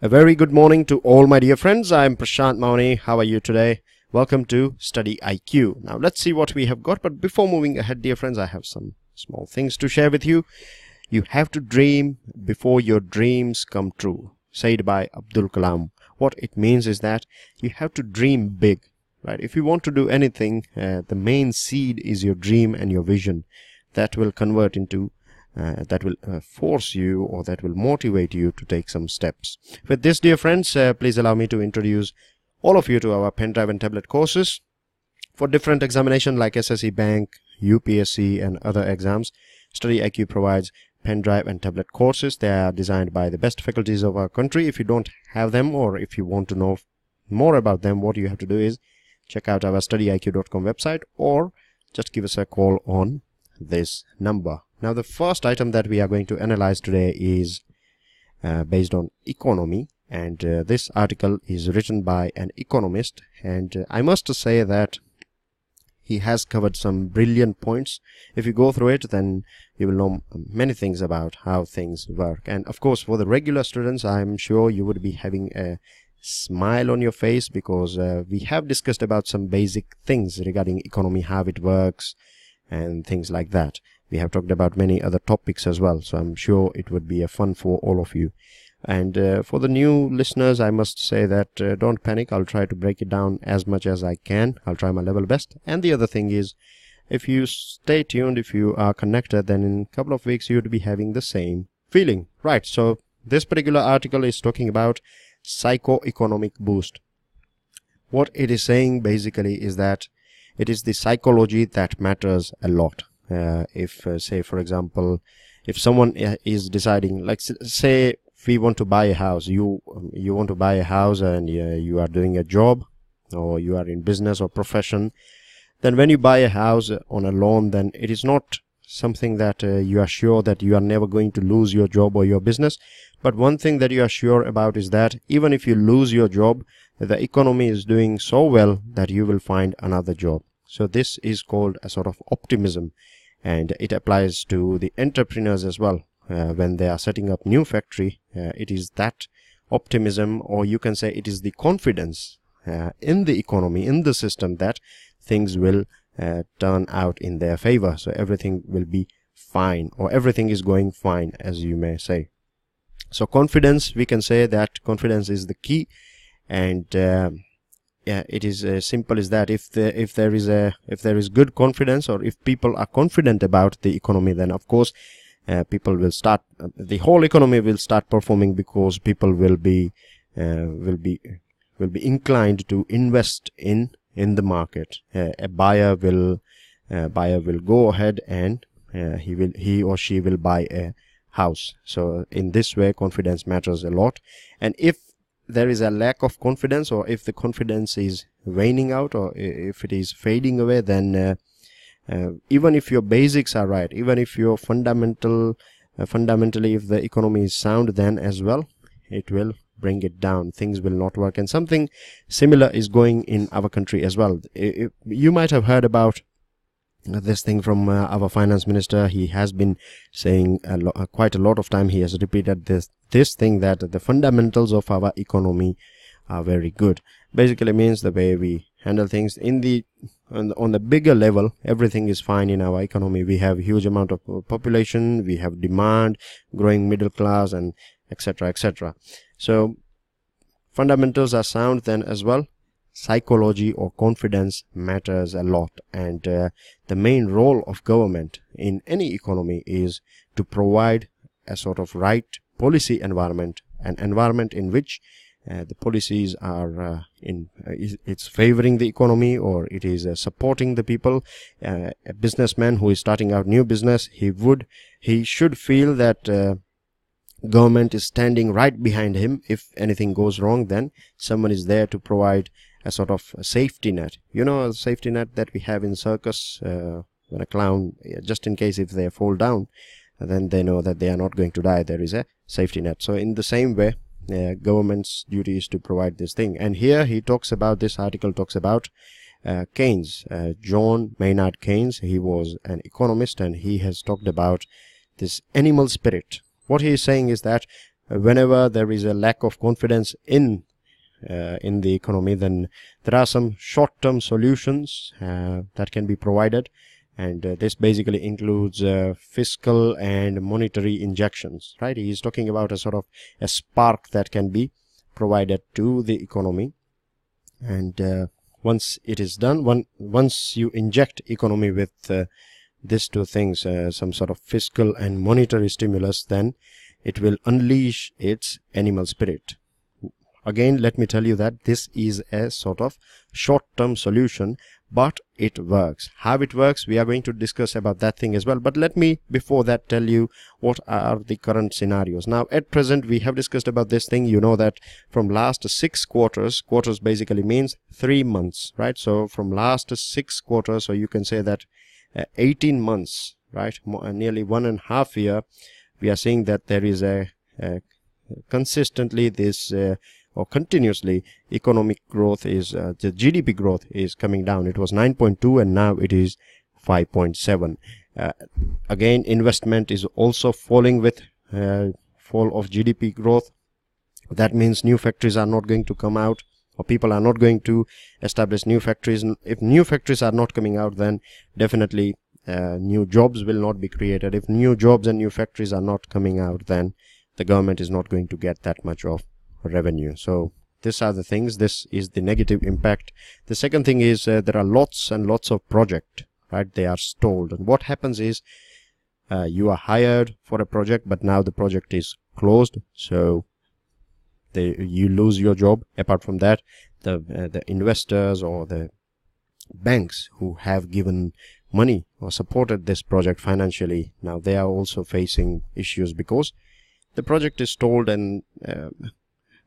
A very good morning to all my dear friends. I'm Prashant Mauni. How are you today? Welcome to StudyIQ. Now let's see what we have got. But before moving ahead, dear friends, I have some small things to share with you. You have to dream before your dreams come true, said by Abdul Kalam. What it means is that you have to dream big, right? If you want to do anything, the main seed is your dream and your vision. That will convert into that will force you, or that will motivate you to take some steps. With this, dear friends, please allow me to introduce all of you to our pen drive and tablet courses for different examinations like SSC, Bank, UPSC and other exams. StudyIQ provides pen drive and tablet courses. They are designed by the best faculties of our country. If you don't have them, or if you want to know more about them, what you have to do is check out our StudyIQ.com website, or just give us a call on this number. Now, the first item that we are going to analyze today is based on economy, and this article is written by an economist, and I must say that he has covered some brilliant points. If you go through it, then you will know many things about how things work. And of course, for the regular students, I'm sure you would be having a smile on your face, because we have discussed about some basic things regarding economy, how it works and things like that. We have talked about many other topics as well, so I'm sure it would be a fun for all of you. And for the new listeners, I must say that don't panic. I'll try to break it down as much as I can. I'll try my level best. And the other thing is, if you stay tuned, if you are connected, then in a couple of weeks you would be having the same feeling. Right, so this particular article is talking about psycho-economic boost. What it is saying basically is that it is the psychology that matters a lot. If say for example, if someone is deciding, like say we want to buy a house, you want to buy a house, and you are doing a job, or you are in business or profession, then when you buy a house on a loan, then it is not something that you are sure that you are never going to lose your job or your business. But one thing that you are sure about is that even if you lose your job, the economy is doing so well that you will find another job. So this is called a sort of optimism, and it applies to the entrepreneurs as well. When they are setting up new factory, it is that optimism, or you can say it is the confidence in the economy, in the system, that things will turn out in their favor. So everything will be fine, or everything is going fine, as you may say. So confidence, we can say that confidence is the key, and yeah, it is as simple as that. If there is good confidence, or if people are confident about the economy, then of course people will start, the whole economy will start performing, because people will be inclined to invest in the market. A buyer will go ahead, and he or she will buy a house. So in this way, confidence matters a lot. And if there is a lack of confidence, or if the confidence is waning out, or if it is fading away, then even if your basics are right, even if your fundamentally if the economy is sound, then as well it will bring it down. Things will not work. And something similar is going in our country as well. You might have heard about this thing from our finance minister. He has been saying quite a lot of time. He has repeated this thing, that the fundamentals of our economy are very good. Basically means the way we handle things on the bigger level, everything is fine in our economy. We have huge amount of population, we have demand, growing middle class, and etc, etc. So fundamentals are sound, then as well psychology or confidence matters a lot. And the main role of government in any economy is to provide a sort of right policy environment, an environment in which the policies are it's favoring the economy, or it is supporting the people. A businessman who is starting out new business, he should feel that government is standing right behind him. If anything goes wrong, then someone is there to provide a sort of a safety net. You know, a safety net that we have in circus, when a clown, just in case if they fall down, then they know that they are not going to die. There is a safety net. So in the same way, government's duty is to provide this thing. And here he talks about, this article talks about Keynes, John Maynard Keynes. He was an economist, and he has talked about this animal spirit. What he is saying is that whenever there is a lack of confidence in the economy, then there are some short-term solutions that can be provided, and this basically includes fiscal and monetary injections, right? He is talking about a sort of a spark that can be provided to the economy, and once it is done, once you inject economy with these two things, some sort of fiscal and monetary stimulus, then it will unleash its animal spirit. Again, let me tell you that this is a sort of short-term solution, but it works. How it works, we are going to discuss about that thing as well. But let me, before that, tell you what are the current scenarios. Now, at present, we have discussed about this thing. You know that from last 6 quarters, quarters basically means 3 months, right? So from last 6 quarters, so you can say that 18 months, right? Nearly 1.5 years, we are seeing that there is a consistently this or continuously economic growth is the GDP growth is coming down. It was 9.2 and now it is 5.7. Again, investment is also falling with fall of GDP growth. That means new factories are not going to come out, or people are not going to establish new factories. If new factories are not coming out, then definitely new jobs will not be created. If new jobs and new factories are not coming out, then the government is not going to get that much of revenue. So these are the things. This is the negative impact. The second thing is there are lots and lots of projects, right? They are stalled, and what happens is you are hired for a project, but now the project is closed, so you lose your job. Apart from that, the investors or the banks who have given money or supported this project financially, now they are also facing issues because the project is stalled, and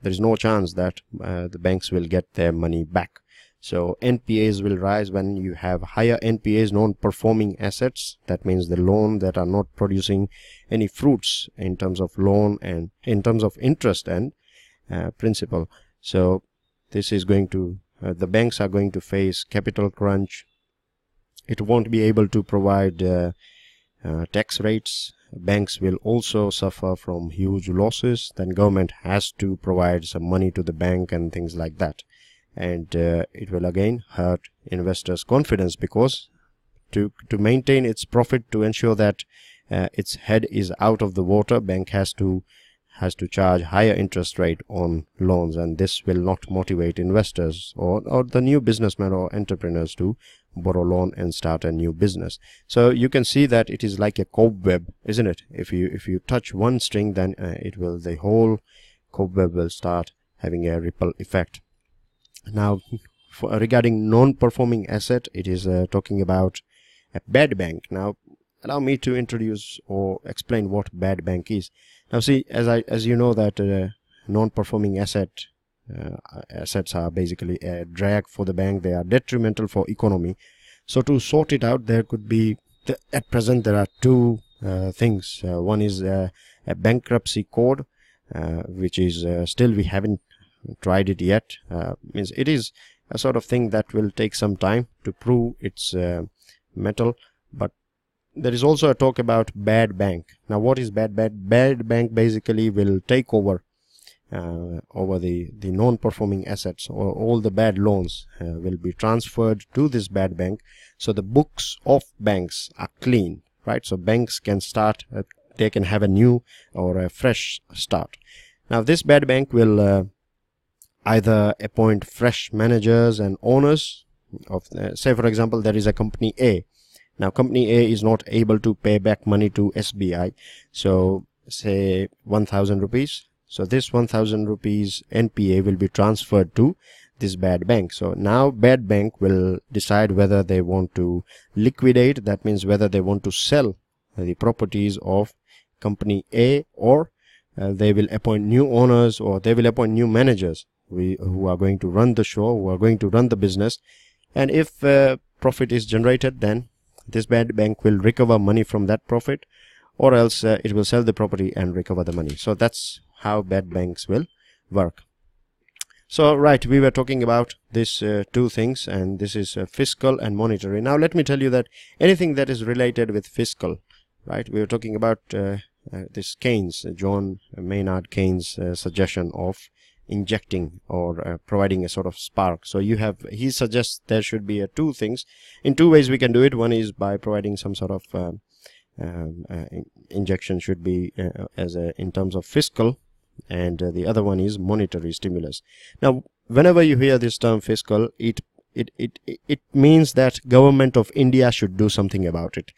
there is no chance that the banks will get their money back. So NPAs will rise. When you have higher NPAs, non-performing assets, that means the loan that are not producing any fruits in terms of loan and in terms of interest and principal. So this is going to the banks are going to face capital crunch. It won't be able to provide tax rates. Banks will also suffer from huge losses. Then government has to provide some money to the bank and things like that, and it will again hurt investors' confidence, because to maintain its profit, to ensure that its head is out of the water, bank has to charge higher interest rate on loans, and this will not motivate investors or the new businessmen or entrepreneurs to borrow loan and start a new business. So you can see that it is like a cobweb, isn't it? If you touch one string, then the whole cobweb will start having a ripple effect. Now, regarding non-performing asset, it is talking about a bad bank. Now, allow me to introduce or explain what bad bank is. Now, see, as you know that non-performing assets are basically a drag for the bank. They are detrimental for economy. So to sort it out, there could be at present there are two things. One is a bankruptcy code, which is still we haven't tried it yet. Means it is a sort of thing that will take some time to prove its metal. But there is also a talk about bad bank. Now, what is bad bank? Bad bank basically will take over the non-performing assets, or all the bad loans will be transferred to this bad bank. So the books of banks are clean, right? So banks can start, they can have a new or a fresh start. Now, this bad bank will either appoint fresh managers and owners of, say for example, there is a company A. Now, company A is not able to pay back money to SBI. So say 1,000 rupees. So this 1,000 rupees NPA will be transferred to this bad bank. So now bad bank will decide whether they want to liquidate. That means whether they want to sell the properties of company A, or they will appoint new owners, or they will appoint new managers who are going to run the show, who are going to run the business. And if profit is generated, then this bad bank will recover money from that profit, or else it will sell the property and recover the money. So that's how bad banks will work. So right, we were talking about these two things, and this is fiscal and monetary. Now let me tell you that anything that is related with fiscal, right, we were talking about this Keynes, John Maynard Keynes' suggestion of injecting or providing a sort of spark. So he suggests there should be two things. In two ways we can do it. One is by providing some sort of injection should be in terms of fiscal, and the other one is monetary stimulus. Now, whenever you hear this term fiscal, it means that government of India should do something about it.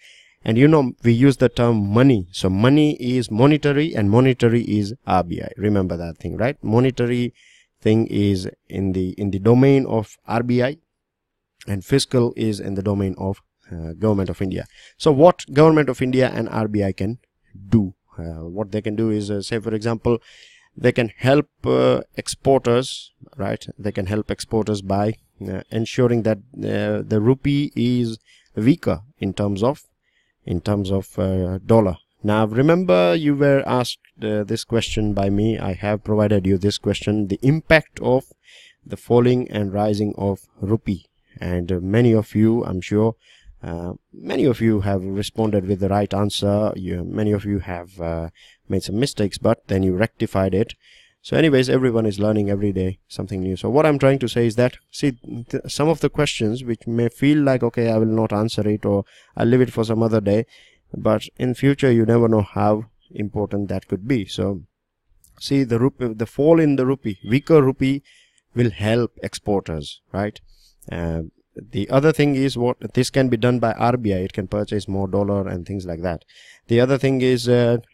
And we use the term money. So money is monetary and monetary is RBI. Remember that thing, right? Monetary thing is in the domain of RBI, and fiscal is in the domain of government of India. So what government of India and RBI can do? What they can do is, say for example, they can help exporters, right? They can help exporters by ensuring that the rupee is weaker in terms of dollar. Now remember, you were asked this question by me. I have provided you this question: the impact of the falling and rising of rupee. And many of you, I'm sure, many of you have responded with the right answer. Many of you have made some mistakes, but then you rectified it. So anyways, everyone is learning every day something new. So what I'm trying to say is that, see, some of the questions which may feel like, okay, I will not answer it, or I'll leave it for some other day, but in future you never know how important that could be. So see, the fall in the rupee, weaker rupee, will help exporters, right? The other thing is, what this can be done by RBI. It can purchase more dollar and things like that. The other thing is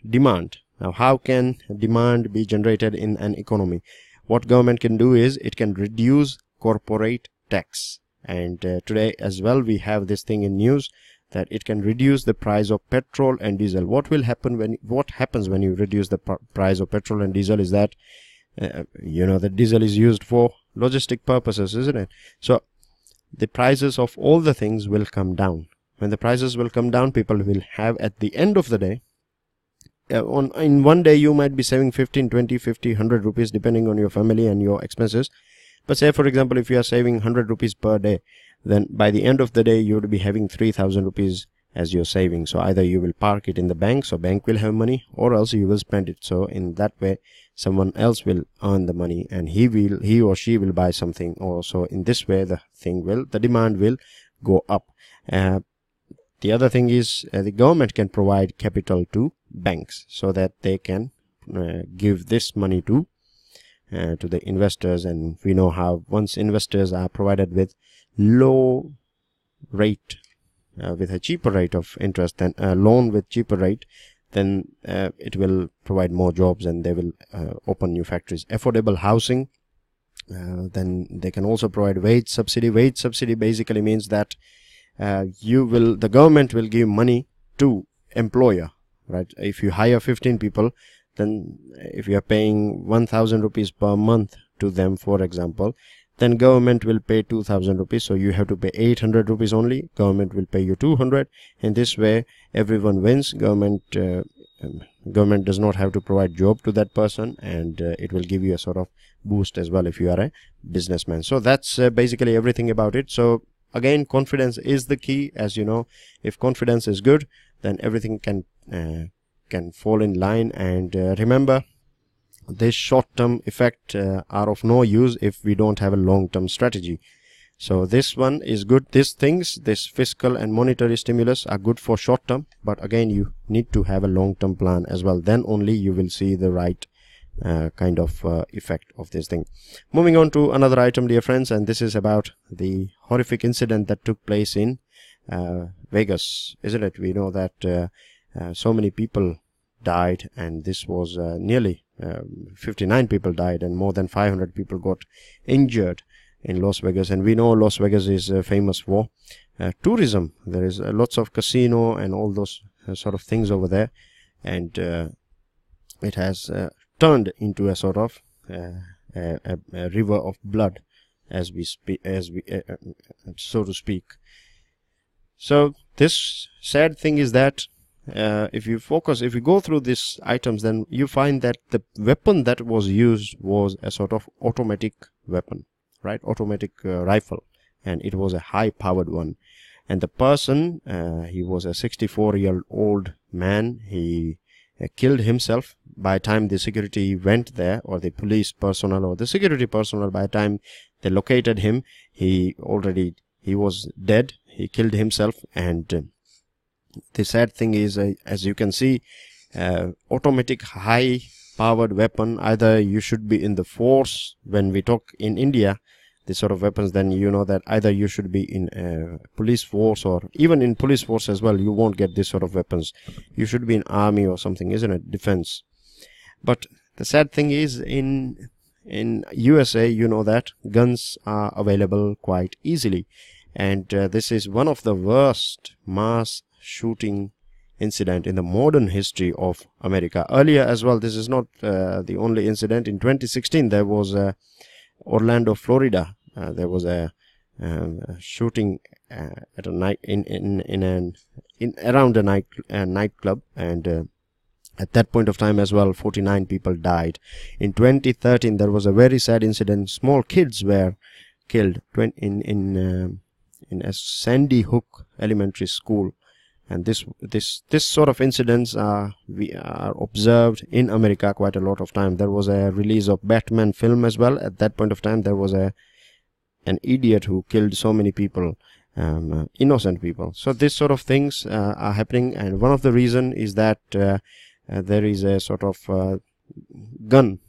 demand. Now, how can demand be generated in an economy? What government can do is it can reduce corporate tax. And today as well, we have this thing in news that it can reduce the price of petrol and diesel. What happens when you reduce the price of petrol and diesel is that the diesel is used for logistic purposes, isn't it? So the prices of all the things will come down. When the prices will come down, people will have, at the end of the day, in one day you might be saving 15, 20, 50, 100 rupees depending on your family and your expenses. But say for example, if you are saving 100 rupees per day, then by the end of the day you would be having 3,000 rupees as your saving. So either you will park it in the bank, so bank will have money, or else you will spend it. So in that way someone else will earn the money, and he or she will buy something. Or so in this way the demand will go up. The other thing is the government can provide capital to banks so that they can give this money to the investors. And we know how once investors are provided with low rate, with a cheaper rate of interest, than a loan with cheaper rate, then it will provide more jobs, and they will open new factories. Affordable housing, then they can also provide wage subsidy. Wage subsidy basically means that the government will give money to employer, right? If you hire 15 people, then if you are paying 1,000 rupees per month to them, for example, then government will pay 2,000 rupees. So you have to pay 800 rupees only. Government will pay you 200. In this way, everyone wins. Government does not have to provide job to that person, and it will give you a sort of boost as well if you are a businessman. So that's basically everything about it. So again, confidence is the key. As you know, if confidence is good, then everything can fall in line. And remember, this short-term effect are of no use if we don't have a long-term strategy. So this one is good. These things, this fiscal and monetary stimulus, are good for short-term, but again you need to have a long-term plan as well. Then only you will see the right kind of effect of this thing. Moving on to another item, dear friends, and this is about the horrific incident that took place in Vegas, isn't it? We know that so many people died, and this was nearly 59 people died, and more than 500 people got injured in Las Vegas. And we know Las Vegas is famous for tourism. There is lots of casino and all those sort of things over there, and it has turned into a sort of a river of blood, as we speak, so to speak. So this sad thing is that if you go through these items, then you find that the weapon that was used was a sort of automatic weapon, right? Automatic rifle, and it was a high-powered one. And the person, he was a 64-year-old man. He killed himself. By the time the security went there, or the police personnel or the security personnel, by the time they located him, he was dead. He killed himself. And the sad thing is, as you can see, automatic high powered weapon, either you should be in the force. When we talk in India, this sort of weapons, then you know that either you should be in police force, or even in police force as well, you won't get this sort of weapons. You should be in army or something, isn't it? Defense. But the sad thing is, in USA, you know that guns are available quite easily, and this is one of the worst mass shooting incident in the modern history of America. Earlier as well, this is not the only incident. In 2016, there was Orlando, Florida. There was a shooting at a night around a nightclub, and at that point of time as well, 49 people died. In 2013, there was a very sad incident. Small kids were killed in a Sandy Hook elementary school. And this sort of incidents we are observed in America quite a lot of time. There was a release of Batman film as well. At that point of time, there was an idiot who killed so many people, innocent people. So this sort of things are happening, and one of the reason is that there is a sort of gun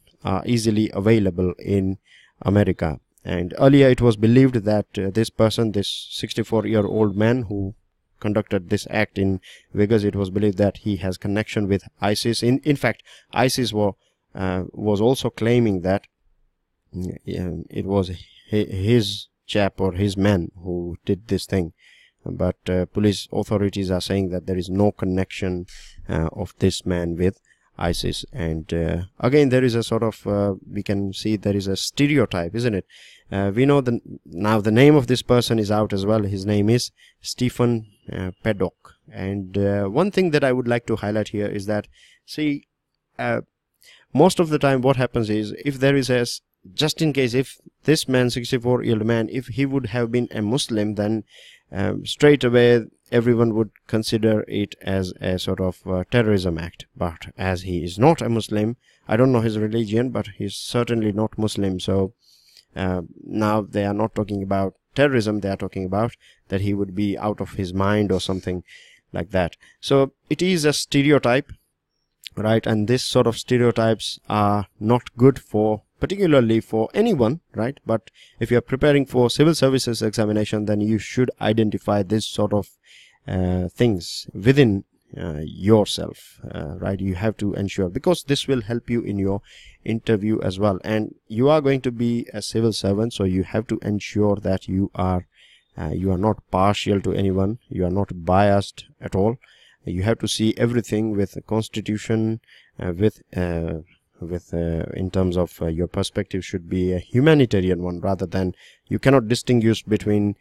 easily available in America. And earlier it was believed that this person, this 64-year-old man who conducted this act in Vegas, it was believed that he has connection with ISIS. In fact, ISIS was also claiming that it was his chap or his man who did this thing. But police authorities are saying that there is no connection of this man with ISIS. And again, there is a sort of we can see there is a stereotype, isn't it? We know now the name of this person is out as well. His name is Stephen Paddock. And one thing that I would like to highlight here is that, see, most of the time what happens is, if there is a, just in case, if this man, 64-year-old man, if he would have been a Muslim, then straight away everyone would consider it as a sort of terrorism act. But as he is not a Muslim, I don't know his religion, but he's certainly not Muslim. So now they are not talking about terrorism, they are talking about that he would be out of his mind or something like that. So it is a stereotype, right? And this sort of stereotypes are not good for, particularly for anyone, right? But if you are preparing for civil services examination, then you should identify this sort of things within yourself, right? You have to ensure, because this will help you in your interview as well. And you are going to be a civil servant, so you have to ensure that you are not partial to anyone, you are not biased at all. You have to see everything with the constitution, in terms of your perspective should be a humanitarian one, rather than, you cannot distinguish between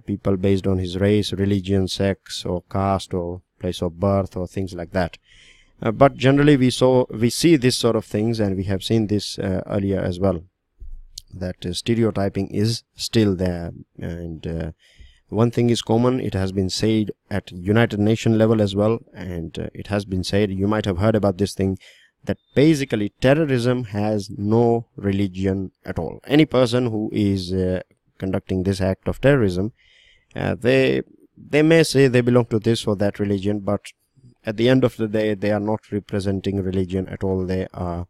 people based on his race, religion, sex, or caste, or place of birth, or things like that. But generally we see this sort of things, and we have seen this earlier as well, that stereotyping is still there. And one thing is common, it has been said at United Nations level as well, and it has been said, you might have heard about this thing, that basically terrorism has no religion at all. Any person who is conducting this act of terrorism, they may say they belong to this or that religion, but at the end of the day they are not representing religion at all. They are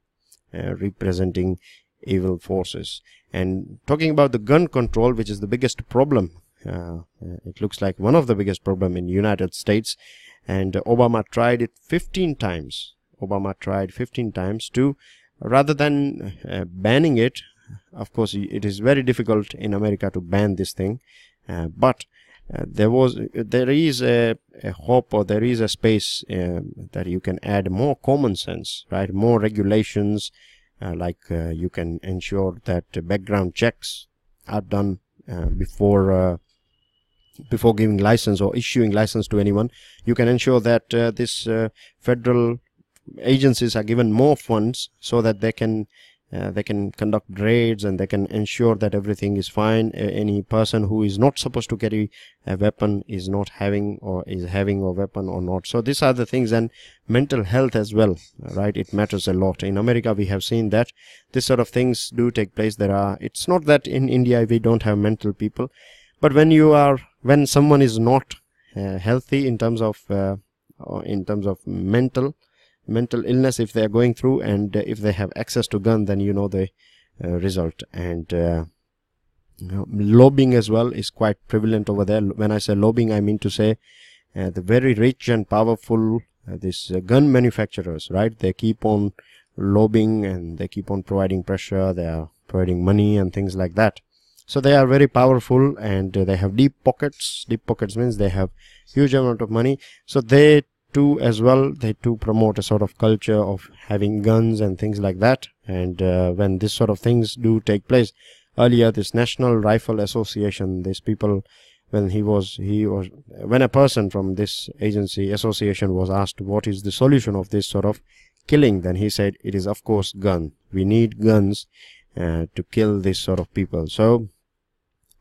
representing evil forces. And talking about the gun control, which is the biggest problem, it looks like one of the biggest problem in United States, and Obama tried it 15 times. Obama tried 15 times to, rather than banning it. Of course, it is very difficult in America to ban this thing, but there is a hope, or there is a space that you can add more common sense, right? More regulations, like you can ensure that background checks are done before giving license or issuing license to anyone. You can ensure that this federal agencies are given more funds so that they can They can conduct raids, and they can ensure that everything is fine. Any person who is not supposed to carry a weapon is not having, or is having a weapon or not. So these are the things. And mental health as well, right? It matters a lot. In America, we have seen that this sort of things do take place. It's not that in India we don't have mental people, but when someone is not healthy in terms of mental illness, if they are going through, and if they have access to gun, then you know the result. And lobbying as well is quite prevalent over there. When I say lobbying, I mean to say the very rich and powerful these gun manufacturers, right? They keep on lobbying, and they keep on providing pressure. They are providing money and things like that. So they are very powerful, and they have deep pockets. Deep pockets means they have huge amount of money. So they too as well, they too promote a sort of culture of having guns and things like that. And when this sort of things do take place, earlier this National Rifle Association, these people, when when a person from this association was asked what is the solution of this sort of killing, then he said it is of course gun. We need guns to kill this sort of people. So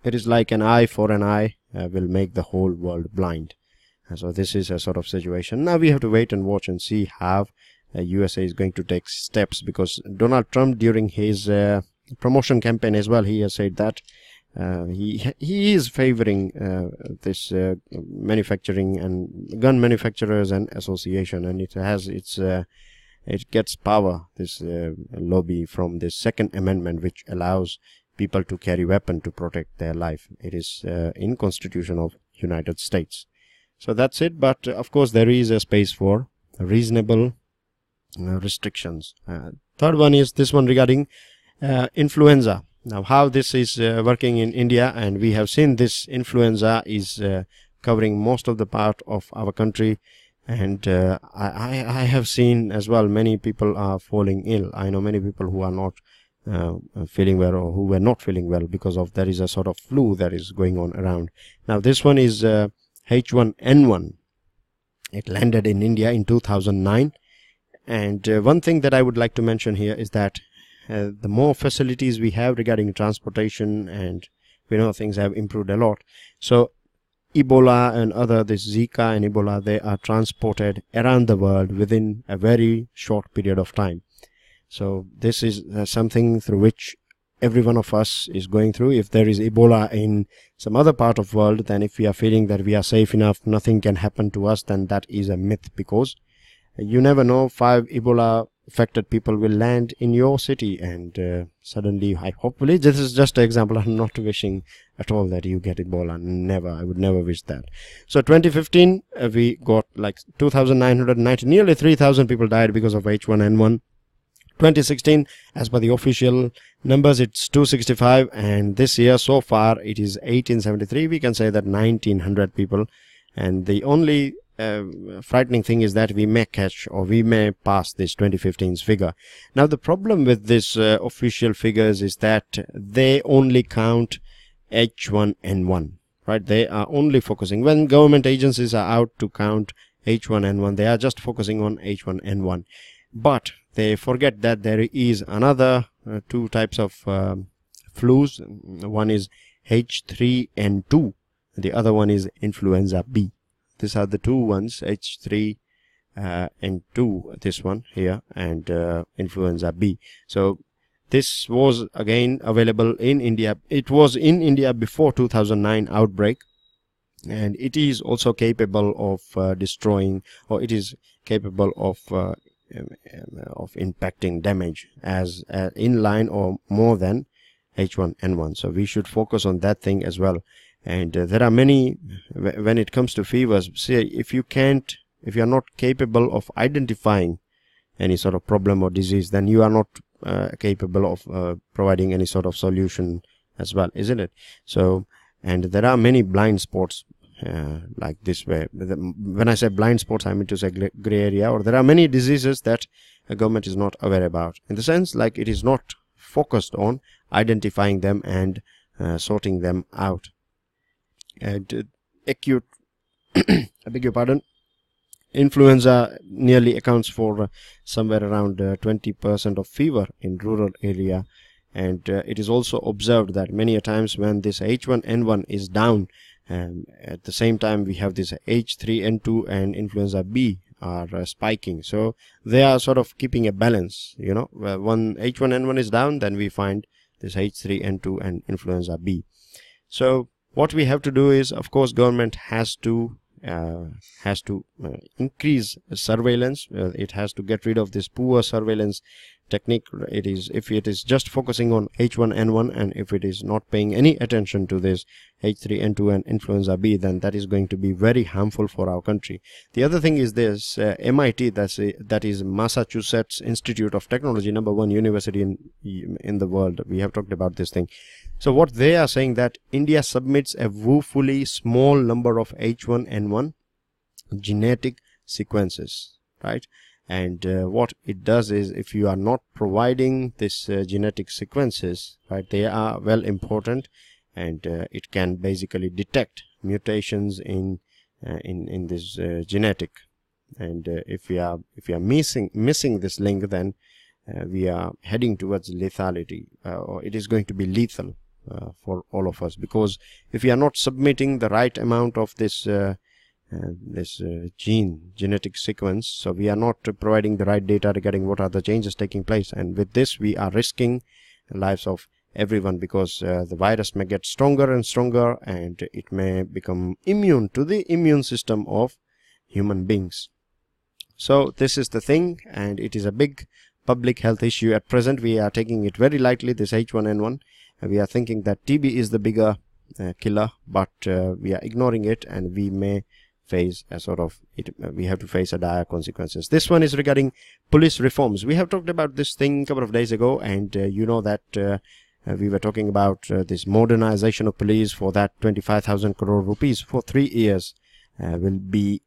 it is like an eye for an eye will make the whole world blind. So this is a sort of situation. Now we have to wait and watch and see how USA is going to take steps, because Donald Trump, during his promotion campaign as well, he has said that he is favoring this manufacturing and gun manufacturers and association, and it gets power, this lobby, from the Second Amendment, which allows people to carry weapon to protect their life. It is in Constitution of United States. So that's it. But of course there is a space for reasonable restrictions. Third one is this one regarding influenza. Now how this is working in India, and we have seen this influenza is covering most of the part of our country, and I have seen as well many people are falling ill. I know many people who are not feeling well, or who were not feeling well, because of there is a sort of flu that is going on around. Now this one is H1N1. It landed in India in 2009. And one thing that I would like to mention here is that the more facilities we have regarding transportation, and we know things have improved a lot. So Ebola and this Zika and Ebola, they are transported around the world within a very short period of time. So this is something through which every one of us is going through. If there is Ebola in some other part of the world, then if we are feeling that we are safe enough, nothing can happen to us, then that is a myth, because you never know, 5 Ebola affected people will land in your city, and suddenly, hopefully, this is just an example. I'm not wishing at all that you get Ebola. Never. I would never wish that. So 2015, we got like 2,990, nearly 3,000 people died because of H1N1. 2016, as per the official numbers, it's 265, and this year so far it is 1873. We can say that 1,900 people, and the only frightening thing is that we may catch, or we may pass this 2015's figure. Now the problem with this official figures is that they only count H1N1, right? They are only focusing, when government agencies are out to count H1N1, they are just focusing on H1N1, but they forget that there is another 2 types of flus. One is H3N2, the other one is influenza B. These are the 2 ones, H3N2, this one here, and influenza B. So this was again available in India. It was in India before 2009 outbreak, and it is also capable of destroying, or it is capable of impacting damage as in line or more than H1N1. So we should focus on that thing as well. And there are many, when it comes to fevers, say if you are not capable of identifying any sort of problem or disease, then you are not capable of providing any sort of solution as well, isn't it? So, and there are many blind spots like this way. When I say blind spots, I mean to say gray area, or there are many diseases that the government is not aware about, in the sense like it is not focused on identifying them and sorting them out. And acute I beg your pardon, Influenza nearly accounts for somewhere around 20% of fever in rural area, and it is also observed that many a times when this H1N1 is down, at the same time we have this H3N2 and influenza B are spiking. So they are sort of keeping a balance, you know. When H1N1 is down, then we find this H3N2 and influenza B. So what we have to do is, of course, government has to increase surveillance. It has to get rid of this poor surveillance technique. If it is just focusing on H1N1 and if it is not paying any attention to this H3N2 and influenza B, then that is going to be very harmful for our country. The other thing is this MIT, that is Massachusetts Institute of Technology, #1 university in the world. We have talked about this thing. So what they are saying, that India submits a woefully small number of H1N1 genetic sequences, right? And what it does is, if you are not providing this genetic sequences, right, they are well important, and it can basically detect mutations in this genetic. And if we are missing this link, then we are heading towards lethality, or it is going to be lethal for all of us, because if we are not submitting the right amount of this genetic sequence, so we are not providing the right data regarding what are the changes taking place, and with this we are risking the lives of everyone, because the virus may get stronger and stronger, and it may become immune to the immune system of human beings. So this is the thing, and it is a big public health issue. At present we are taking it very lightly, this H1N1. We are thinking that TB is the bigger killer, but we are ignoring it, and we may face a sort of we have to face a dire consequences. This one is regarding police reforms. We have talked about this thing a couple of days ago, and you know that we were talking about this modernization of police. For that 25,000 crore rupees for 3 years will be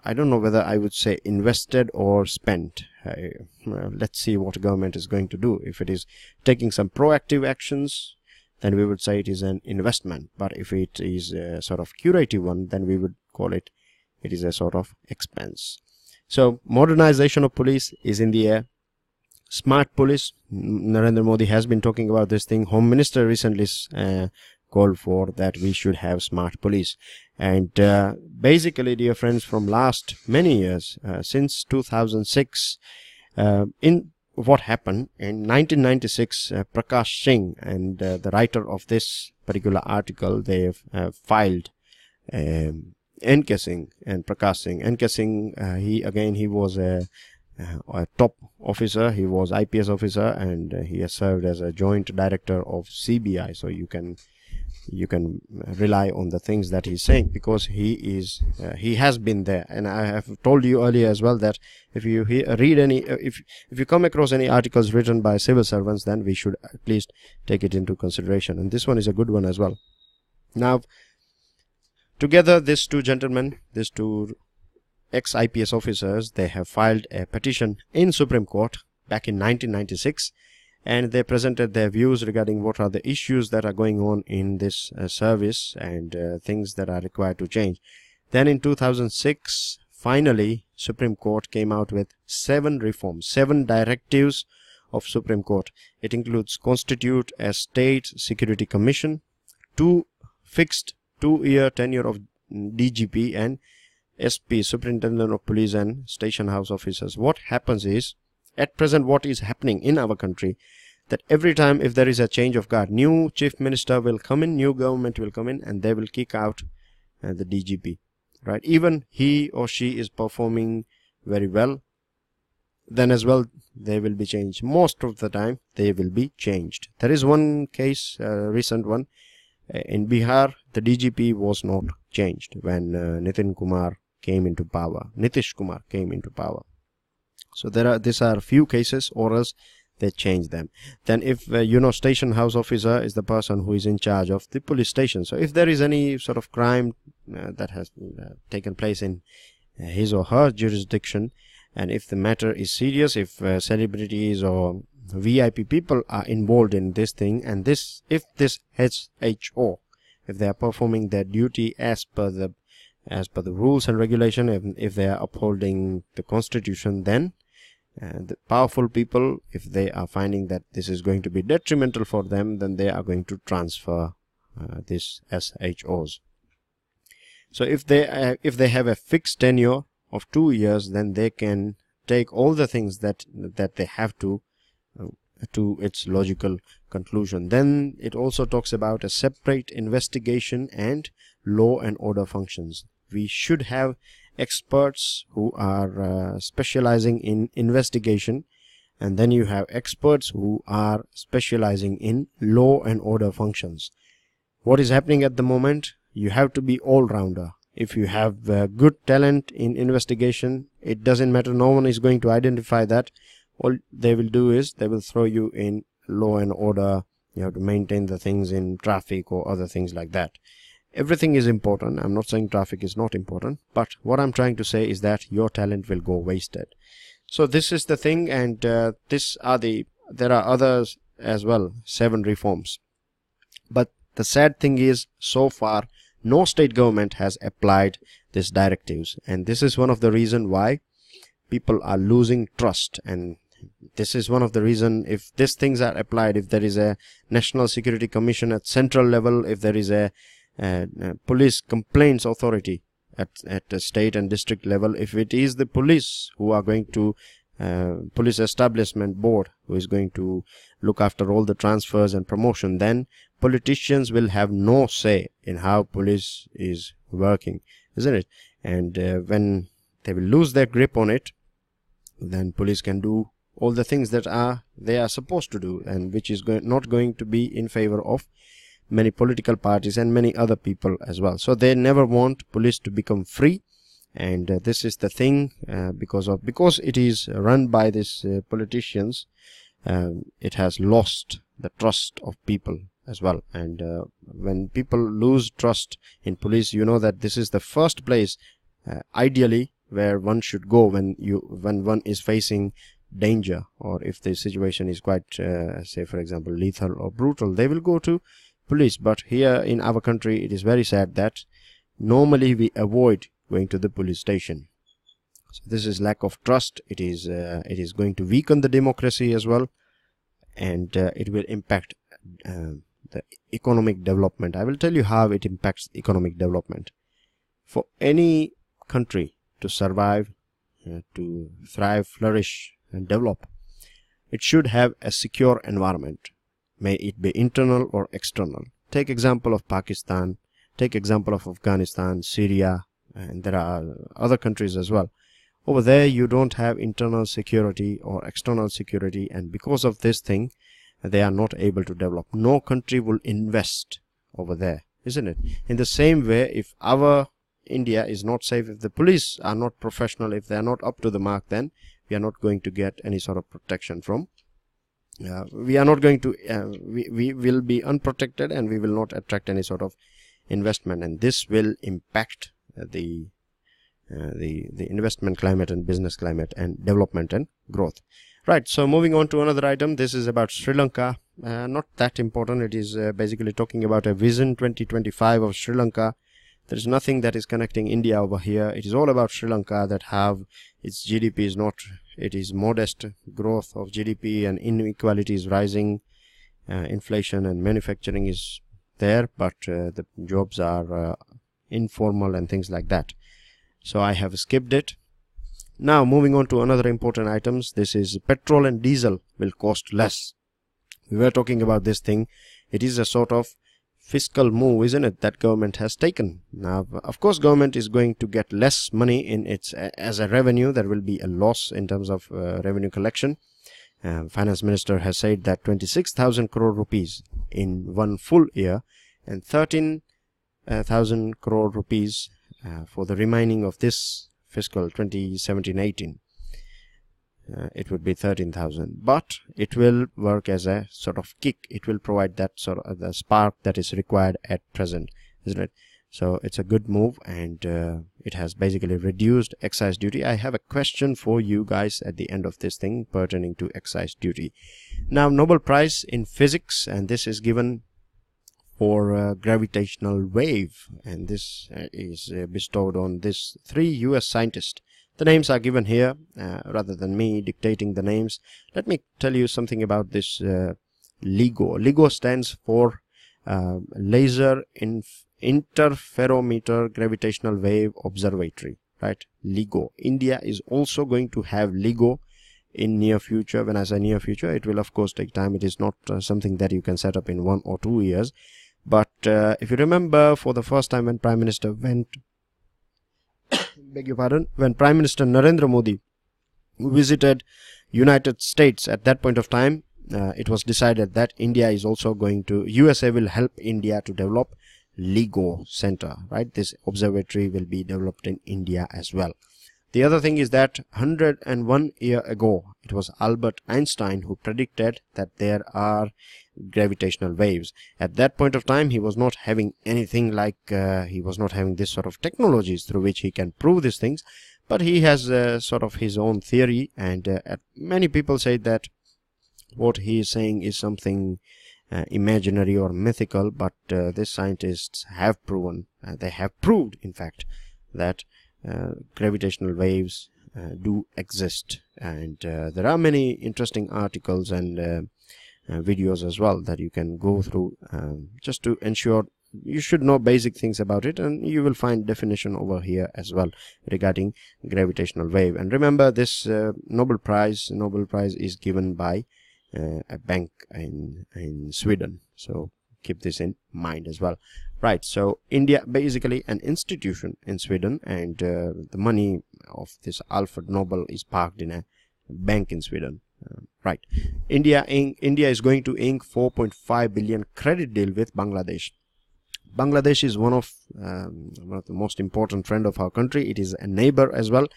I don't know whether I would say invested or spent. Let's see what government is going to do. If it is taking some proactive actions, then we would say it is an investment. But if it is a sort of curative one, then we would call it is a sort of expense. So modernization of police is in the air. Smart police, Narendra Modi has been talking about this thing. Home Minister recently called for that we should have smart police. And basically, dear friends, from last many years, since 2006, in what happened in 1996, Prakash Singh and the writer of this particular article, they have filed NK Singh and Prakash Singh. NK Singh, he was a top officer. He was IPS officer, and he has served as a joint director of CBI. So you can rely on the things that he's saying, because he has been there. And I have told you earlier as well that if you read any if you come across any articles written by civil servants, then we should at least take it into consideration, and this one is a good one as well. Now together, these two gentlemen, these two ex-IPS officers, they have filed a petition in Supreme Court back in 1996, and they presented their views regarding what are the issues that are going on in this service, and things that are required to change. Then in 2006, finally, Supreme Court came out with 7 reforms, 7 directives of Supreme Court. It includes constitute a state security commission, 2 fixed 2-year tenure of DGP and SP, Superintendent of Police, and Station House officers. What happens is, at present, what is happening in our country, that every time if there is a change of guard, new chief minister will come in, new government will come in, and they will kick out the DGP, right? Even he or she is performing very well, then as well they will be changed. Most of the time they will be changed. There is one case, recent one, in Bihar. The DGP was not changed when Nitish Kumar came into power. So these are few cases, or else they change them. Then if station house officer is the person who is in charge of the police station. So if there is any sort of crime that has taken place in his or her jurisdiction, and if the matter is serious, if celebrities or VIP people are involved in this thing, and if this SHO, if they are performing their duty as per the as per the rules and regulation. If they are upholding the constitution, then the powerful people, if they are finding that this is going to be detrimental for them, then they are going to transfer these SHOs. So if they have a fixed tenure of 2 years, then they can take all the things that they have to its logical conclusion. Then it also talks about a separate investigation and law and order functions. We should have experts who are specializing in investigation, and then you have experts who are specializing in law and order functions. What is happening at the moment? You have to be all-rounder. If you have good talent in investigation, it doesn't matter, no one is going to identify that. All they will do is they will throw you in law and order. You have to maintain the things in traffic or other things like that. Everything is important. I'm not saying traffic is not important, but what I'm trying to say is that your talent will go wasted. So this is the thing, and there are others as well, 7 reforms. But the sad thing is, so far no state government has applied these directives, and this is one of the reasons why people are losing trust. And this is one of the reasons, if these things are applied, if there is a National Security Commission at central level, if there is a police complaints authority at the state and district level, if it is the police who are going to police establishment board who is going to look after all the transfers and promotion, then politicians will have no say in how police is working, isn't it? And when they will lose their grip on it, then police can do all the things that they are supposed to do, and which is not going to be in favor of many political parties and many other people as well. So they never want police to become free, and this is the thing, because it is run by these politicians, it has lost the trust of people as well. And when people lose trust in police, you know that this is the first place ideally where one should go when one is facing danger, or if the situation is quite say for example lethal or brutal, they will go to police. But here in our country, it is very sad that normally we avoid going to the police station. So this is lack of trust. It is going to weaken the democracy as well, and it will impact the economic development. I will tell you how it impacts economic development. For any country to survive, to thrive, flourish and develop, it should have a secure environment, may it be internal or external. Take example of Pakistan, take example of Afghanistan, Syria, and there are other countries as well. Over there you don't have internal security or external security, and because of this thing they are not able to develop. No country will invest over there, isn't it? In the same way, if our India is not safe, if the police are not professional, if they are not up to the mark, then we are not going to get any sort of protection from we are not going to we will be unprotected, and we will not attract any sort of investment, and this will impact the investment climate and business climate and development and growth. Right, so moving on to another item. This is about Sri Lanka. Not that important. It is basically talking about a vision 2025 of Sri Lanka. There is nothing that is connecting India over here. It is all about Sri Lanka, that have its GDP is not, it is modest growth of GDP, and inequality is rising, inflation and manufacturing is there, but the jobs are informal and things like that. So I have skipped it. Now moving on to another important items. This is petrol and diesel will cost less. We were talking about this thing. It is a sort of fiscal move, isn't it, that government has taken. Now of course government is going to get less money in its as a revenue. There will be a loss in terms of revenue collection. Finance Minister has said that 26,000 crore rupees in one full year, and 13,000 crore rupees for the remaining of this fiscal 2017-18. It would be 13,000, but it will work as a sort of kick. It will provide that sort of the spark that is required at present, isn't it? So it's a good move, and it has basically reduced excise duty. I have a question for you guys at the end of this thing pertaining to excise duty. Now, Nobel Prize in Physics, and this is given for gravitational wave, and this is bestowed on these 3 US scientists. The names are given here. Rather than me dictating the names, let me tell you something about this LIGO. LIGO stands for Laser Interferometer Gravitational Wave Observatory, right? LIGO. India is also going to have LIGO in near future. When I say near future, it will of course take time. It is not something that you can set up in 1 or 2 years. But if you remember, for the first time when Prime Minister went beg your pardon, when Prime Minister Narendra Modi visited United States, at that point of time, it was decided that India is also going to, USA will help India to develop LIGO Center, right? This observatory will be developed in India as well. The other thing is that 101 years ago, it was Albert Einstein who predicted that there are gravitational waves. At that point of time, he was not having anything like, he was not having this sort of technologies through which he can prove these things, but he has sort of his own theory, and many people say that what he is saying is something imaginary or mythical, but these scientists have proven, they have proved in fact, that gravitational waves do exist, and there are many interesting articles and videos as well that you can go through just to ensure you should know basic things about it, and you will find definition over here as well regarding gravitational wave. And remember, this Nobel Prize is given by a bank in Sweden, so keep this in mind as well. Right, so India, basically an institution in Sweden, and the money of this Alfred Nobel is parked in a bank in Sweden. Right, India is going to ink 4.5 billion credit deal with Bangladesh. Bangladesh is one of the most important friend of our country. It is a neighbor as well,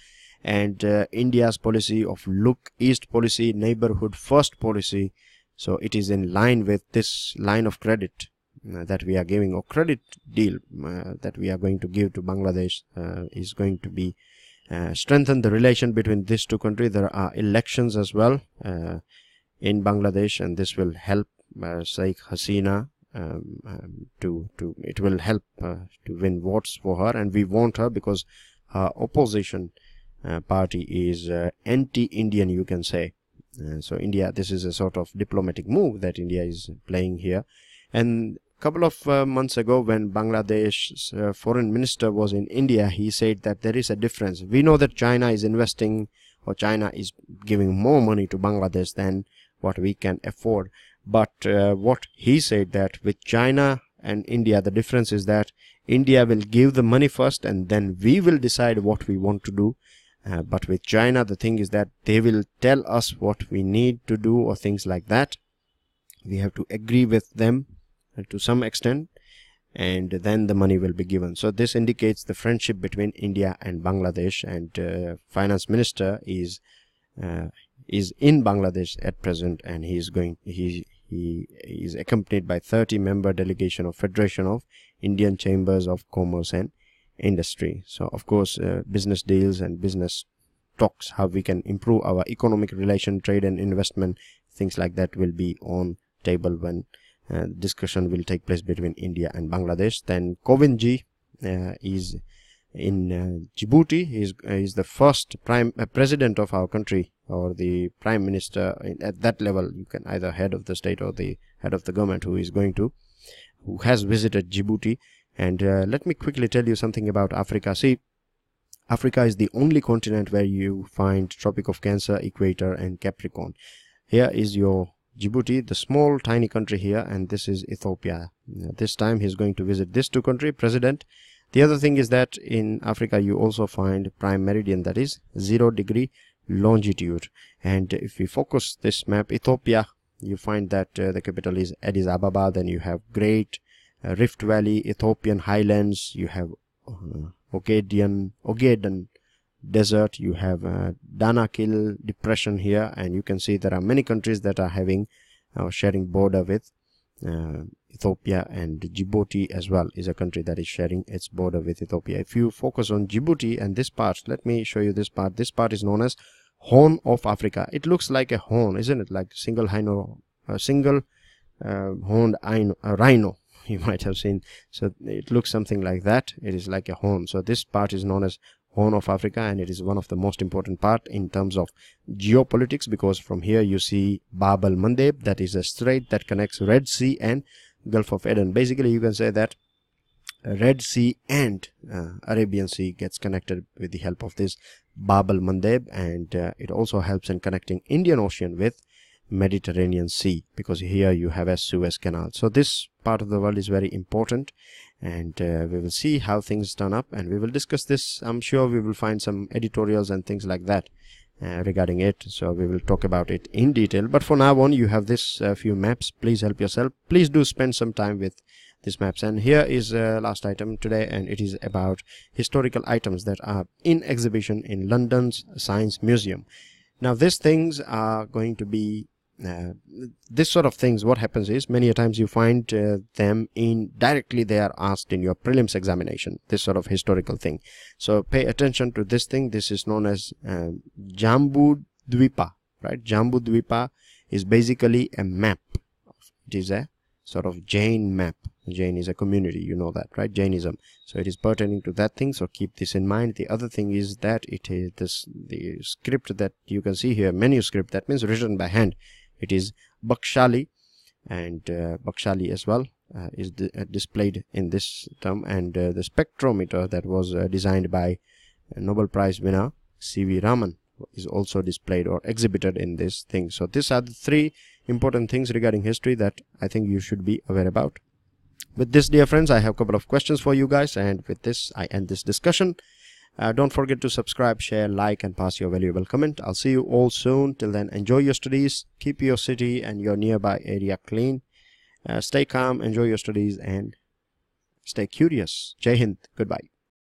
and India's policy of look east policy, neighborhood first policy, so it is in line with this line of credit that we are giving, or credit deal that we are going to give to Bangladesh, is going to be strengthen the relation between these two countries. There are elections as well in Bangladesh, and this will help Sheikh Hasina it will help to win votes for her, and we want her because her opposition party is anti-Indian, you can say. So India, this is a sort of diplomatic move that India is playing here. And a couple of months ago, when Bangladesh's foreign minister was in India, he said that there is a difference. We know that China is investing, or China is giving more money to Bangladesh than what we can afford. But what he said, that with China and India, the difference is that India will give the money first, and then we will decide what we want to do. But with China, the thing is that they will tell us what we need to do, or things like that. We have to agree with them to some extent, and then the money will be given. So this indicates the friendship between India and Bangladesh, and finance minister is in Bangladesh at present, and he is accompanied by 30-member delegation of Federation of Indian Chambers of Commerce and Industry. So of course, business deals and business talks, how we can improve our economic relation, trade and investment, things like that will be on table when discussion will take place between India and Bangladesh. Then Kovindji is in Djibouti. He is the first president of our country, or the prime minister at that level. You can either head of the state or the head of the government who has visited Djibouti. And let me quickly tell you something about Africa. See, Africa is the only continent where you find Tropic of Cancer, Equator and Capricorn. Here is your Djibouti, the small tiny country here, and this is Ethiopia. This time he's going to visit these two countries, president. The other thing is that in Africa you also find prime meridian, that is 0° longitude. And if we focus this map, Ethiopia, you find that the capital is Addis Ababa. Then you have Great Rift Valley, Ethiopian Highlands, you have Ogaden Desert, you have Danakil Depression here, and you can see there are many countries that are having sharing border with Ethiopia, and Djibouti as well is a country that is sharing its border with Ethiopia. If you focus on Djibouti and this part, let me show you this part. This part is known as Horn of Africa. It looks like a horn, isn't it? Like single horned rhino. you might have seen. So it looks something like that. It is like a horn. So this part is known as Horn of Africa, and it is one of the most important part in terms of geopolitics, because from here you see Bab al-Mandeb, that is a strait that connects Red Sea and Gulf of Aden. Basically, you can say that Red Sea and Arabian Sea gets connected with the help of this Bab al-Mandeb, and it also helps in connecting Indian Ocean with Mediterranean Sea, because here you have a Suez Canal. So this part of the world is very important, and we will see how things turn up, and we will discuss this. I'm sure we will find some editorials and things like that regarding it, so we will talk about it in detail. But for now on, you have this few maps. Please help yourself. Please do spend some time with these maps. And here is last item today, and it is about historical items that are in exhibition in London's Science Museum. Now these things are going to be this sort of things. What happens is, many a times you find them in directly they are asked in your prelims examination, this sort of historical thing. So pay attention to this thing. This is known as Jambu Dwipa, right? Jambu Dwipa is basically a map. It is a sort of Jain map. Jain is a community, you know that, right? Jainism. So it is pertaining to that thing, so keep this in mind. The other thing is that it is the script that you can see here, manuscript, that means written by hand. It is Bakshali, and Bakshali as well is displayed in this term, and the spectrometer that was designed by Nobel Prize winner C.V. Raman is also displayed or exhibited in this thing. So these are the three important things regarding history that I think you should be aware about. With this, dear friends, I have a couple of questions for you guys, and with this I end this discussion. Don't forget to subscribe, share, like, and pass your valuable comment. I'll see you all soon. Till then, enjoy your studies, keep your city and your nearby area clean, stay calm, enjoy your studies, and stay curious. Jai Hind. Goodbye.